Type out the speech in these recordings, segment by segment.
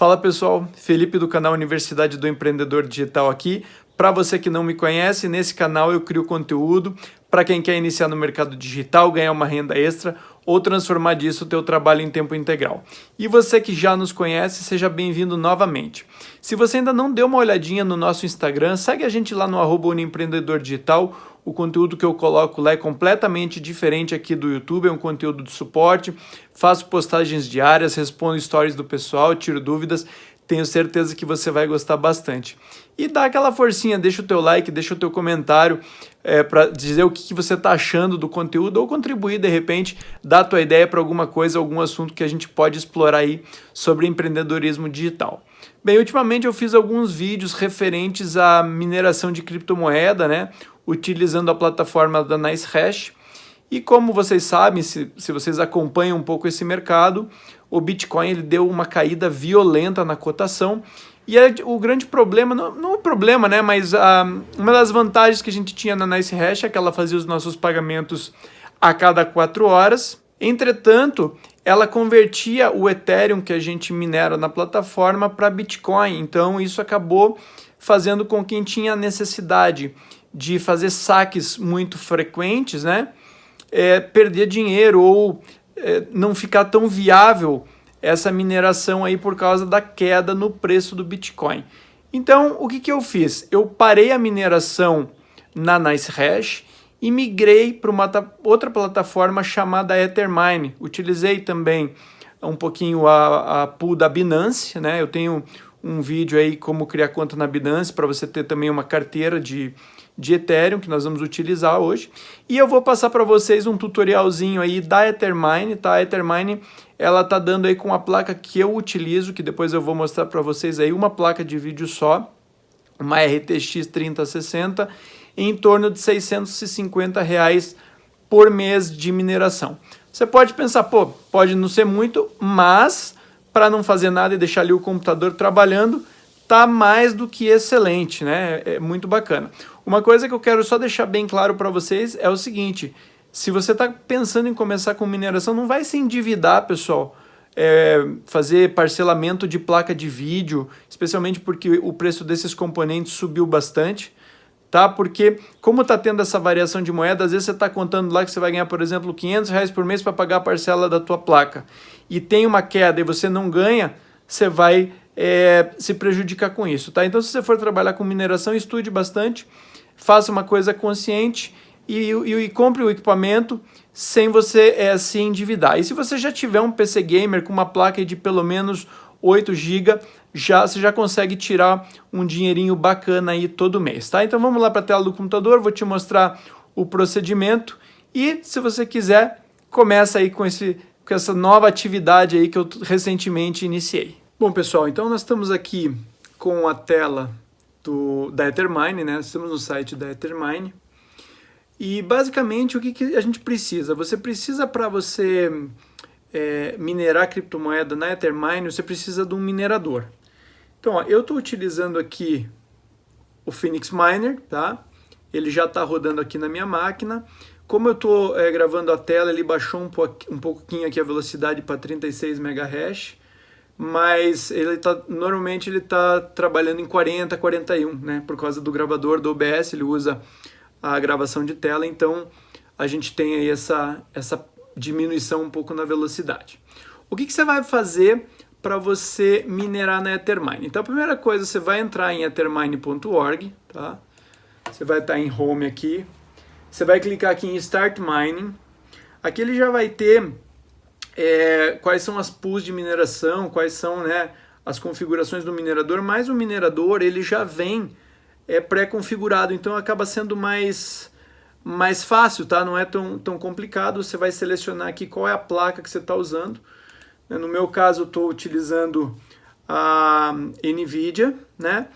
Fala pessoal, Felipe do canal Universidade do Empreendedor Digital aqui. Para você que não me conhece, nesse canal eu crio conteúdo para quem quer iniciar no mercado digital, ganhar uma renda extra ou transformar disso o teu trabalho em tempo integral. E você que já nos conhece, seja bem-vindo novamente. Se você ainda não deu uma olhadinha no nosso Instagram, segue a gente lá no @Empreendedor Digital. O conteúdo que eu coloco lá é completamente diferente aqui do YouTube, é um conteúdo de suporte, faço postagens diárias, respondo stories do pessoal, tiro dúvidas, tenho certeza que você vai gostar bastante. E dá aquela forcinha, deixa o teu like, deixa o teu comentário para dizer o que você está achando do conteúdo ou contribuir de repente, dar a tua ideia para alguma coisa, algum assunto que a gente pode explorar aí sobre empreendedorismo digital. Bem, ultimamente eu fiz alguns vídeos referentes à mineração de criptomoeda, né? Utilizando a plataforma da NiceHash. E como vocês sabem, se vocês acompanham um pouco esse mercado, o Bitcoin ele deu uma caída violenta na cotação. E o grande problema, não o problema, né? Mas uma das vantagens que a gente tinha na NiceHash é que ela fazia os nossos pagamentos a cada 4 horas. Entretanto, ela convertia o Ethereum que a gente minera na plataforma para Bitcoin. Então, isso acabou fazendo com que quem tinha necessidade de fazer saques muito frequentes, né? Perder dinheiro ou não ficar tão viável essa mineração aí por causa da queda no preço do Bitcoin. Então, o que eu fiz? Eu parei a mineração na NiceHash e migrei para uma outra plataforma chamada Ethermine. Utilizei também um pouquinho a pool da Binance, né? Eu tenho um vídeo aí como criar conta na Binance para você ter também uma carteira de Ethereum que nós vamos utilizar hoje. E eu vou passar para vocês um tutorialzinho aí da Ethermine, tá? A Ethermine, ela tá dando aí com a placa que eu utilizo, que depois eu vou mostrar para vocês aí, uma placa de vídeo só, uma RTX 3060, em torno de R$650 por mês de mineração. Você pode pensar, pô, pode não ser muito, mas para não fazer nada e deixar ali o computador trabalhando, tá mais do que excelente, né? É muito bacana. Uma coisa que eu quero só deixar bem claro para vocês é o seguinte: se você está pensando em começar com mineração, não vai se endividar, pessoal. Fazer parcelamento de placa de vídeo, especialmente porque o preço desses componentes subiu bastante, tá? Porque como está tendo essa variação de moeda, às vezes você está contando lá que você vai ganhar, por exemplo, R$500 por mês para pagar a parcela da tua placa e tem uma queda e você não ganha, você vai se prejudicar com isso, tá? Então, se você for trabalhar com mineração, estude bastante, faça uma coisa consciente e compre o equipamento sem você se endividar. E se você já tiver um PC Gamer com uma placa de pelo menos 8 GB, você já consegue tirar um dinheirinho bacana aí todo mês, tá? Então vamos lá para a tela do computador, vou te mostrar o procedimento e se você quiser, começa aí com essa nova atividade aí que eu recentemente iniciei. Bom, pessoal, então nós estamos aqui com a tela da Ethermine, né? Estamos no site da Ethermine. E basicamente o que a gente precisa? Você precisa, para você minerar criptomoeda na Ethermine, você precisa de um minerador. Então, ó, eu estou utilizando aqui o Phoenix Miner, tá? Ele já está rodando aqui na minha máquina. Como eu estou gravando a tela, ele baixou um pouquinho aqui a velocidade para 36 MHz. Mas normalmente ele está trabalhando em 40, 41, né? Por causa do gravador do OBS, ele usa a gravação de tela, então a gente tem aí essa diminuição um pouco na velocidade. O que você vai fazer para você minerar na Ethermine? Então a primeira coisa, você vai entrar em ethermine.org, tá? Você vai estar em Home aqui, você vai clicar aqui em Start Mining, aqui ele já vai ter quais são as pools de mineração, quais são, né, as configurações do minerador, mas o minerador ele já vem pré-configurado, então acaba sendo mais fácil, tá? Não é tão complicado. Você vai selecionar aqui qual é a placa que você está usando. No meu caso, eu estou utilizando a NVIDIA, né?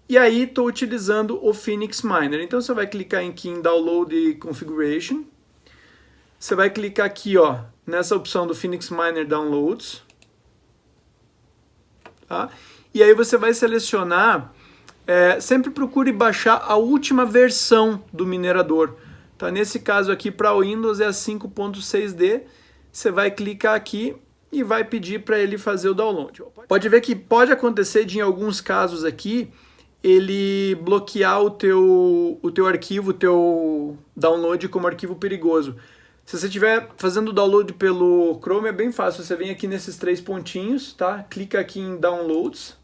E aí estou utilizando o Phoenix Miner. Então você vai clicar aqui em Download Configuration. Você vai clicar aqui, ó, nessa opção do Phoenix Miner Downloads, tá? E aí você vai selecionar, sempre procure baixar a última versão do minerador, tá? Nesse caso aqui para o Windows é a 5.6D, você vai clicar aqui e vai pedir para ele fazer o download. Pode ver que pode acontecer de, em alguns casos aqui, ele bloquear o teu arquivo, o teu download como arquivo perigoso. Se você estiver fazendo o download pelo Chrome, é bem fácil. Você vem aqui nesses 3 pontinhos, tá? Clica aqui em Downloads.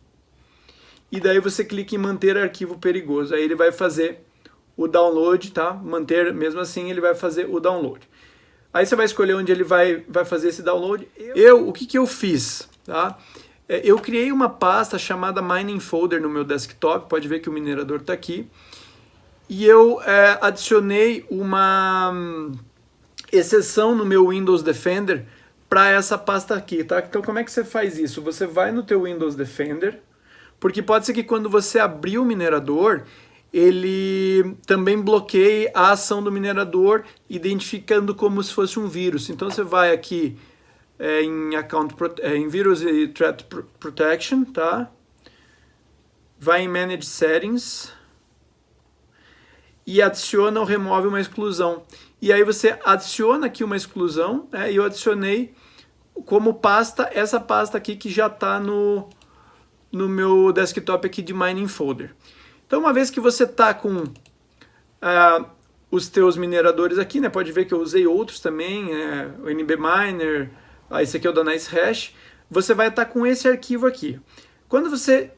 E daí você clica em Manter arquivo perigoso. Aí ele vai fazer o download, tá? Manter, mesmo assim, ele vai fazer o download. Aí você vai escolher onde ele vai fazer esse download. O que eu fiz, tá? Eu criei uma pasta chamada Mining Folder no meu desktop. Pode ver que o minerador está aqui. E eu adicionei uma exceção no meu Windows Defender para essa pasta aqui, tá? Então como é que você faz isso? Você vai no teu Windows Defender, porque pode ser que quando você abrir o minerador, ele também bloqueie a ação do minerador, identificando como se fosse um vírus. Então você vai aqui em Virus e Threat Protection, tá? Vai em Manage Settings e adiciona ou remove uma exclusão. E aí você adiciona aqui uma exclusão, né? E eu adicionei como pasta essa pasta aqui que já está no meu desktop aqui de Mining Folder. Então, uma vez que você está com os teus mineradores aqui, né? Pode ver que eu usei outros também, o NB Miner, esse aqui é o da NiceHash. Você vai estar com esse arquivo aqui. Quando você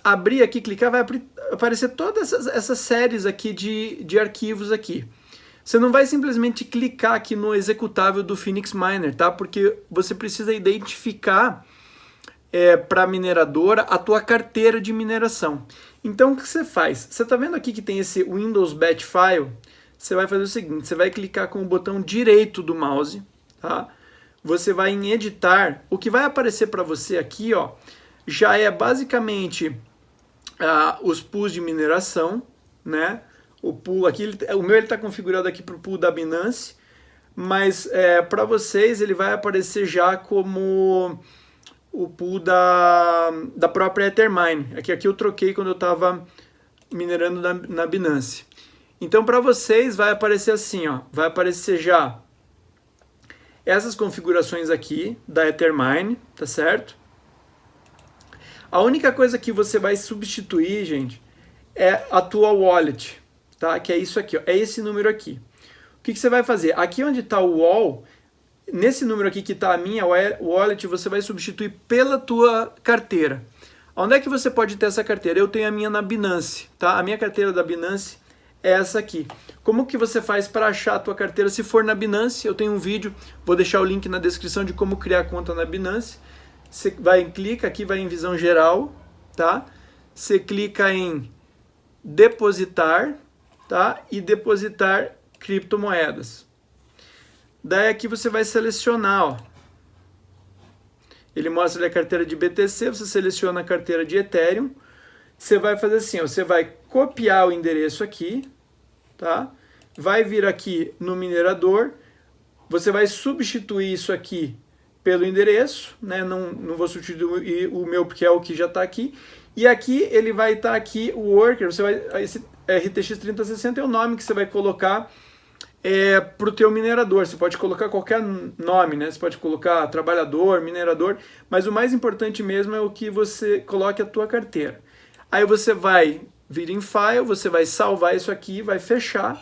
abrir aqui, clicar, vai aparecer todas essas séries aqui de arquivos aqui. Você não vai simplesmente clicar aqui no executável do Phoenix Miner, tá? Porque você precisa identificar para a mineradora a tua carteira de mineração. Então, o que você faz? Você está vendo aqui que tem esse Windows Batch File? Você vai fazer o seguinte, você vai clicar com o botão direito do mouse, tá? Você vai em editar. O que vai aparecer para você aqui, ó, já é basicamente os pools de mineração, né? O pool aqui, o meu está configurado aqui para o pool da Binance, mas para vocês ele vai aparecer já como o pool da própria Ethermine. Aqui eu troquei quando eu estava minerando na Binance. Então para vocês vai aparecer assim, ó, vai aparecer já essas configurações aqui da Ethermine, tá certo? A única coisa que você vai substituir, gente, é a tua wallet, tá? Que é isso aqui, ó, é esse número aqui. O que você vai fazer? Aqui onde está o wall, nesse número aqui que está a minha wallet, você vai substituir pela tua carteira. Onde é que você pode ter essa carteira? Eu tenho a minha na Binance, tá? A minha carteira da Binance é essa aqui. Como que você faz para achar a tua carteira se for na Binance? Eu tenho um vídeo, vou deixar o link na descrição de como criar conta na Binance. Você clica aqui, vai em visão geral, tá? Você clica em depositar, tá? E depositar criptomoedas. Daí aqui você vai selecionar, ó. Ele mostra ali a carteira de BTC, você seleciona a carteira de Ethereum. Você vai fazer assim, ó, você vai copiar o endereço aqui, tá? Vai vir aqui no minerador, você vai substituir isso aqui pelo endereço, né? Não vou substituir o meu porque é o que já está aqui. E aqui ele vai estar aqui o worker, você vai, esse RTX 3060 é o nome que você vai colocar para o teu minerador. Você pode colocar qualquer nome, né? Você pode colocar trabalhador, minerador, mas o mais importante mesmo é o que você coloque a tua carteira. Aí você vai vir em File, você vai salvar isso aqui, vai fechar,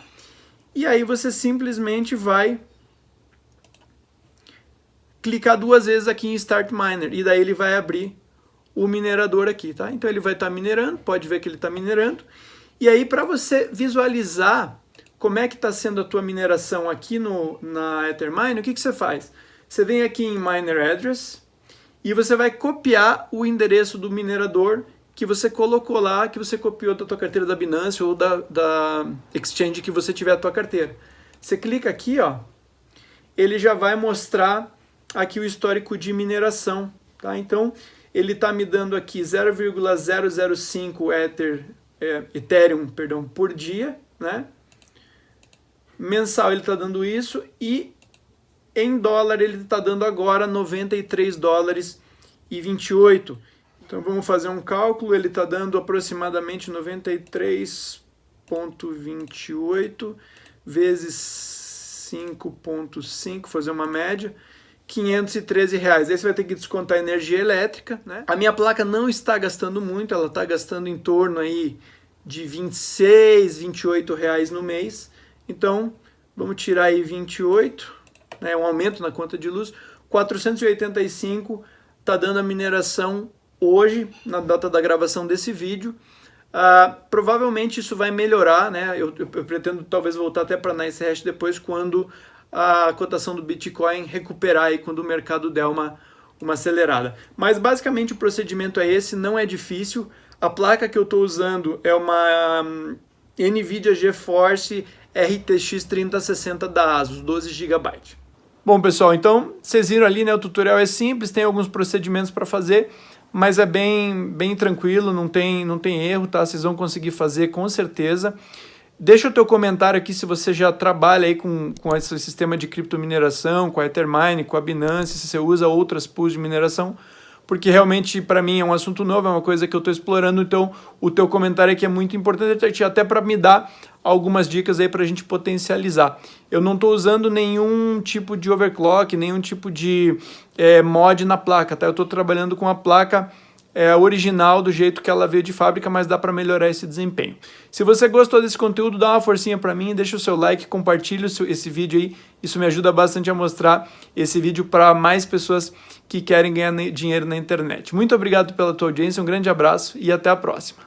e aí você simplesmente vai clicar 2 vezes aqui em Start Miner, e daí ele vai abrir o minerador aqui, tá? Então ele vai estar minerando, pode ver que ele está minerando, e aí para você visualizar como é que está sendo a tua mineração aqui na Ethermine, o que você faz? Você vem aqui em Miner Address, e você vai copiar o endereço do minerador que você colocou lá, que você copiou da tua carteira da Binance ou da exchange que você tiver a tua carteira. Você clica aqui, ó, ele já vai mostrar aqui o histórico de mineração, tá? Então, ele está me dando aqui 0,005 Ethereum, por dia, né? Mensal ele está dando isso e em dólar ele está dando agora 93 dólares e 28. Então vamos fazer um cálculo, ele está dando aproximadamente 93,28 vezes 5,5, fazer uma média. 513 reais. Aí você vai ter que descontar a energia elétrica, né? A minha placa não está gastando muito, ela está gastando em torno aí de 26, 28 reais no mês. Então, vamos tirar aí 28, né? Um aumento na conta de luz. 485 está dando a mineração hoje, na data da gravação desse vídeo. Provavelmente isso vai melhorar, né? Eu pretendo talvez voltar até para NiceHash depois, quando a cotação do Bitcoin recuperar aí, quando o mercado der uma acelerada. Mas basicamente o procedimento é esse, não é difícil. A placa que eu estou usando é uma NVIDIA GeForce RTX 3060 da ASUS, 12 GB. Bom, pessoal, então vocês viram ali, né? O tutorial é simples, tem alguns procedimentos para fazer, mas é bem tranquilo, não tem erro, tá? Vocês vão conseguir fazer com certeza. Deixa o teu comentário aqui se você já trabalha aí com esse sistema de criptomineração, com a Ethermine, com a Binance, se você usa outras pools de mineração, porque realmente para mim é um assunto novo, é uma coisa que eu estou explorando, então o teu comentário aqui é muito importante, até para me dar algumas dicas aí para a gente potencializar. Eu não estou usando nenhum tipo de overclock, nenhum tipo de mod na placa, tá? Eu estou trabalhando com a placa original do jeito que ela veio de fábrica, mas dá para melhorar esse desempenho. Se você gostou desse conteúdo, dá uma forcinha para mim, deixa o seu like, compartilha esse vídeo aí, isso me ajuda bastante a mostrar esse vídeo para mais pessoas que querem ganhar dinheiro na internet. Muito obrigado pela tua audiência, um grande abraço e até a próxima.